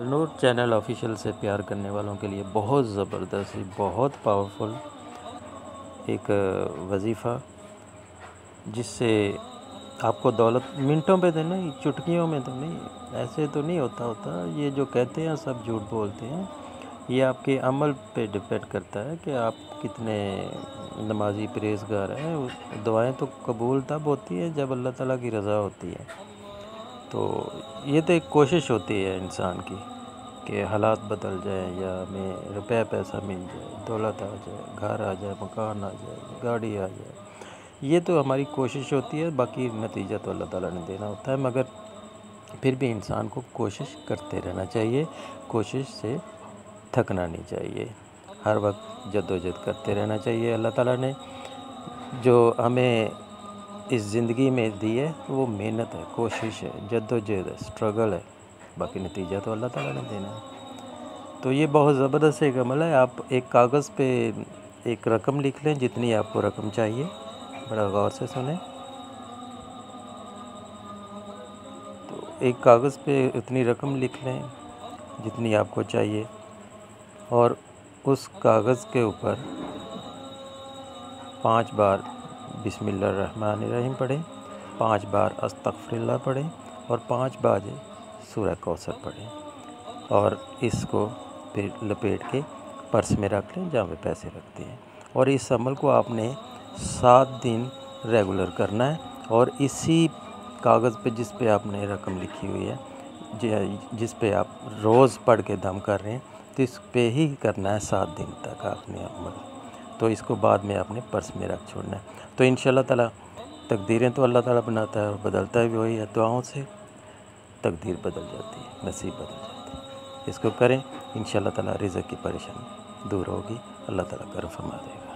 نور channel official سے پیار کرنے والوں کے لیے بہت زبردست، بہت پاورفل ایک وظیفہ، جس سے آپ کو دولت منٹوں پہ دینا، چٹکیوں میں تو نہیں، ایسے تو نہیں ہوتا۔ یہ جو کہتے ہیں سب جھوٹ بولتے ہیں۔ یہ آپ کے عمل پہ ڈپینڈ کرتا ہے کہ آپ کتنے نمازی پرہیزگار ہیں۔ دعائیں تو قبول تب ہوتی ہیں جب اللہ تعالیٰ کی رضا ہوتی ہے۔ تو یہ تو ایک کوشش ہوتی ہے انسان کی کہ حالات بدل جائیں، یا ہمیں روپے پیسہ مل جائے، دولت آ جائے، گھر آ جائے، مکان آ جائے، گاڑی آ جائے۔ یہ تو ہماری کوشش ہوتی ہے، باقی نتیجہ تو اللہ تعالیٰ نے دینا ہوتا ہے، مگر پھر بھی انسان کو کوشش کرتے رہنا چاہیے، کوشش سے تھکنا نہیں چاہیے، ہر وقت جد و جہد کرتے رہنا چاہیے۔ اللہ تعالیٰ نے جو ہمیں اس زندگی میں دی ہے وہ محنت ہے، کوشش ہے، جد و جہد ہے، سٹرگل ہے، باقی نتیجہ تو اللہ تعالیٰ نے دینا ہے۔ تو یہ بہت زبردست ایک عمل ہے۔ آپ ایک کاغذ پہ ایک رقم لکھ لیں، جتنی آپ کو رقم چاہیے، بڑا غور سے سنیں۔ تو ایک کاغذ پہ اتنی رقم لکھ لیں جتنی آپ کو چاہیے، اور اس کاغذ کے اوپر 5 بار بسم اللہ الرحمن الرحیم پڑھیں، 5 بار استغفر اللہ پڑھیں، اور 5 بار سورہ کوثر پڑھیں، اور اس کو پھر لپیٹ کے پرس میں رکھ لیں جہاں پہ پیسے رکھتے ہیں۔ اور اس عمل کو آپ نے 7 دن ریگولر کرنا ہے، اور اسی کاغذ پہ جس پہ آپ نے رقم لکھی ہوئی ہے، جس پہ آپ روز پڑھ کے دم کر رہے ہیں، تو اس پہ ہی کرنا ہے 7 دن تک آپ نے عمل۔ تو اس کو بعد میں آپ نے پرس میں رکھ چھوڑنا ہے۔ تو انشاءاللہ تعالیٰ تقدیریں تو اللہ تعالیٰ بناتا ہے اور بدلتا بھی وہی ہے، دعاؤں سے تقدیر بدل جاتی ہے، نصیب بدل جاتی ہے۔ اس کو کریں، انشاءاللہ تعالیٰ رزق کی پریشانی دور ہوگی، اللہ تعالیٰ کرم فرما دے گا۔